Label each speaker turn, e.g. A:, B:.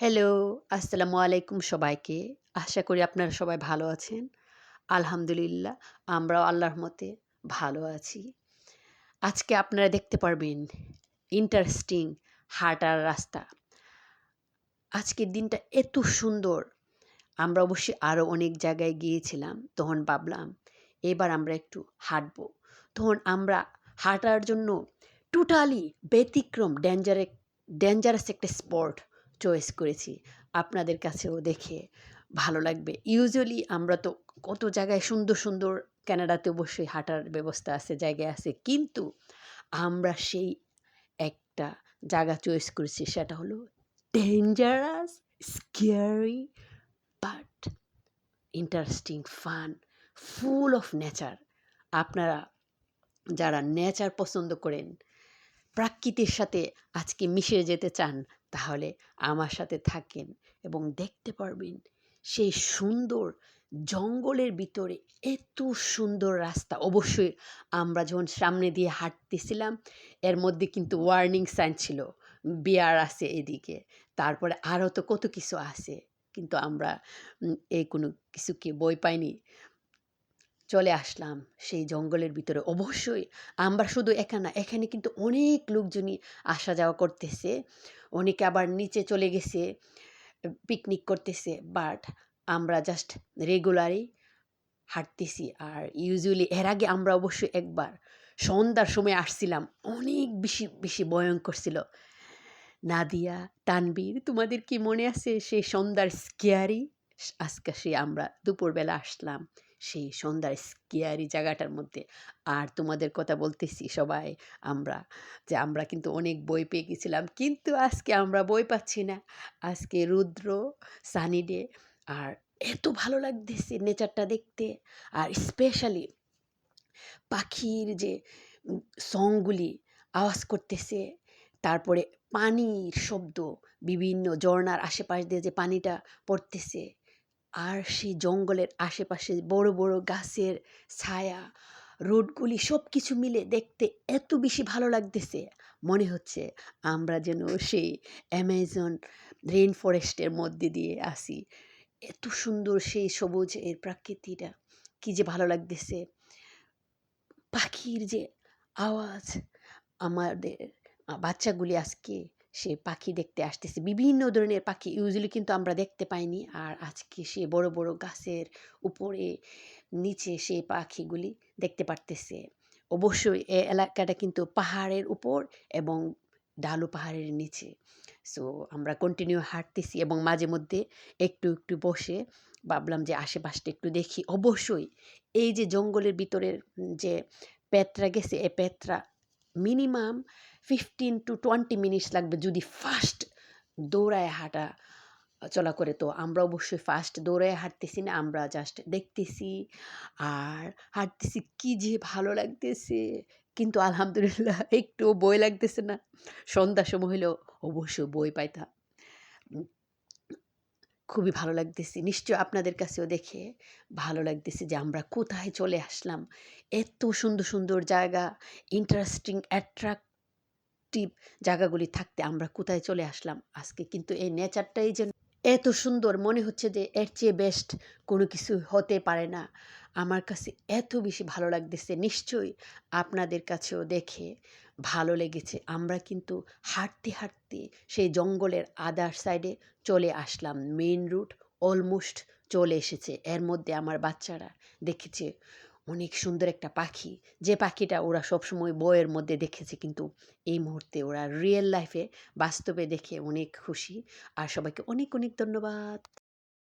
A: Hello, আসসালামু আলাইকুম সবাইকে। আশা করি আপনারা সবাই ভালো আছেন। আলহামদুলিল্লাহ, আমরাও আল্লাহর রহমতে ভালো আছি। আজকে আপনারা দেখতে পারবেন ইন্টারেস্টিং হাঁটার রাস্তা। আজকের দিনটা এত সুন্দর। আমরা অবশ্যই আরও অনেক জায়গায় গিয়েছিলাম। তখন ভাবলাম এবার আমরা একটু হাঁটবো। তখন আমরা হাঁটার জন্য টোটালি ব্যতিক্রম ডেঞ্জারাস একটা স্পট চয়েস করেছি। আপনাদের কাছেও দেখে ভালো লাগবে। ইউজুয়ালি আমরা তো কত জায়গায় সুন্দর, সুন্দর কানাডাতে অবশ্যই হাঁটার ব্যবস্থা আছে, জায়গায় আছে। কিন্তু আমরা সেই একটা জায়গা চয়েস করেছি, সেটা হলো dangerous, scary but interesting, fun, full of nature. আপনারা যারা নেচার পছন্দ করেন, প্রকৃতির সাথে আজকে মিশে যেতে চান, তাহলে আমার সাথে থাকেন এবং দেখতে পারবেন সেই সুন্দর জঙ্গলের ভিতরে এত সুন্দর রাস্তা। অবশ্যই আমরা যখন সামনে দিয়ে হাঁটতেছিলাম, এর মধ্যে কিন্তু ওয়ার্নিং সাইন ছিল, বিয়ার আছে এদিকে, তারপরে আরও তো কত কিছু আছে। কিন্তু আমরা এই কোনো কিছুকে বই পাইনি, চলে আসলাম সেই জঙ্গলের ভিতরে। অবশ্যই আমরা শুধু একা না, এখানে কিন্তু অনেক লোকজনই আসা যাওয়া করতেছে, অনেকে আবার নিচে চলে গেছে পিকনিক করতেছে। বাট আমরা জাস্ট রেগুলারই হাঁটতেছি। আর ইউজুয়ালি এর আগে আমরা অবশ্যই একবার সন্ধ্যার সময় আসছিলাম, অনেক বেশি বেশি ভয়ঙ্কর ছিল। নাদিয়া, তানবীর, তোমাদের কি মনে আছে সেই সন্ধ্যার স্কেয়ারি? আজকে সে আমরা দুপুরবেলা আসলাম সেই সন্ধ্যার স্কেয়ারি জায়গাটার মধ্যে। আর তোমাদের কথা বলতেছি সবাই আমরা, যে আমরা কিন্তু অনেক বই পেয়ে গেছিলাম, কিন্তু আজকে আমরা বই পাচ্ছি না। আজকে রুদ্র, সানি ডে, আর এত ভালো লাগতেছে নেচারটা দেখতে। আর স্পেশালি পাখির যে সংগুলি আওয়াজ করতেছে, তারপরে পানির শব্দ, বিভিন্ন ঝর্ণার আশেপাশ দিয়ে যে পানিটা পড়তেছে, আর সেই জঙ্গলের আশেপাশে বড় বড় গাছের ছায়া, রোডগুলি সব কিছু মিলে দেখতে এত বেশি ভালো লাগতেছে। মনে হচ্ছে আমরা যেন সেই অ্যামাজন রেইন ফরেস্টের মধ্যে দিয়ে আসি। এত সুন্দর সেই সবুজ এর প্রাকৃতিটা, কি যে ভালো লাগতেছে। পাখির যে আওয়াজ, আমাদের বাচ্চাগুলি আজকে সে পাখি দেখতে আসতেছে, বিভিন্ন ধরনের পাখি ইউজুয়ালি কিন্তু আমরা দেখতে পাইনি। আর আজকে সে বড় বড় গাছের উপরে নিচে সেই পাখিগুলি দেখতে পারতেছে। অবশ্যই এ এলাকাটা কিন্তু পাহাড়ের উপর এবং ঢালু পাহাড়ের নিচে। সো আমরা কন্টিনিউ হাঁটতেছি এবং মাঝে মধ্যে একটু একটু বসে ভাবলাম যে আশেপাশটা একটু দেখি। অবশ্যই এই যে জঙ্গলের ভিতরের যে পেত্রা গেছে, এই পেত্রা মিনিমাম 15 to 20 মিনিটস লাগবে যদি ফাস্ট দৌড়ায় হাঁটা চলা করে। তো আমরা অবশ্যই ফাস্ট দৌড়ায় হাঁটতেছি না, আমরা জাস্ট দেখতেছি আর হাঁটতেছি, কি যে ভালো লাগতেছে। কিন্তু আলহামদুলিল্লাহ একটুও বই লাগতেছে না। সন্ধ্যার সময় হলেও অবশ্যই বই পাইতাম। উম খুবই ভালো লাগতেছে। নিশ্চয় আপনাদের কাছেও দেখে ভালো লাগতেছে যে আমরা কোথায় চলে আসলাম। এত সুন্দর, সুন্দর জায়গা, ইন্টারেস্টিং, অ্যাট্রাকটিভ জায়গাগুলি থাকতে আমরা কোথায় চলে আসলাম। আজকে কিন্তু এই নেচারটাই যেন এত সুন্দর, মনে হচ্ছে যে এর চেয়ে বেস্ট কোনো কিছু হতে পারে না। আমার কাছে এত বেশি ভালো লাগতেছে। নিশ্চয়ই আপনাদের কাছেও দেখে ভালো লেগেছে। আমরা কিন্তু হাঁটতে, হাঁটতে সেই জঙ্গলের আদার সাইডে চলে আসলাম। মেইন রুট অলমোস্ট চলে এসেছে। এর মধ্যে আমার বাচ্চারা দেখেছে অনেক সুন্দর একটা পাখি, যে পাখিটা ওরা সবসময় বইয়ের মধ্যে দেখেছে, কিন্তু এই মুহূর্তে ওরা রিয়েল লাইফে বাস্তবে দেখে অনেক খুশি। আর সবাইকে অনেক অনেক ধন্যবাদ।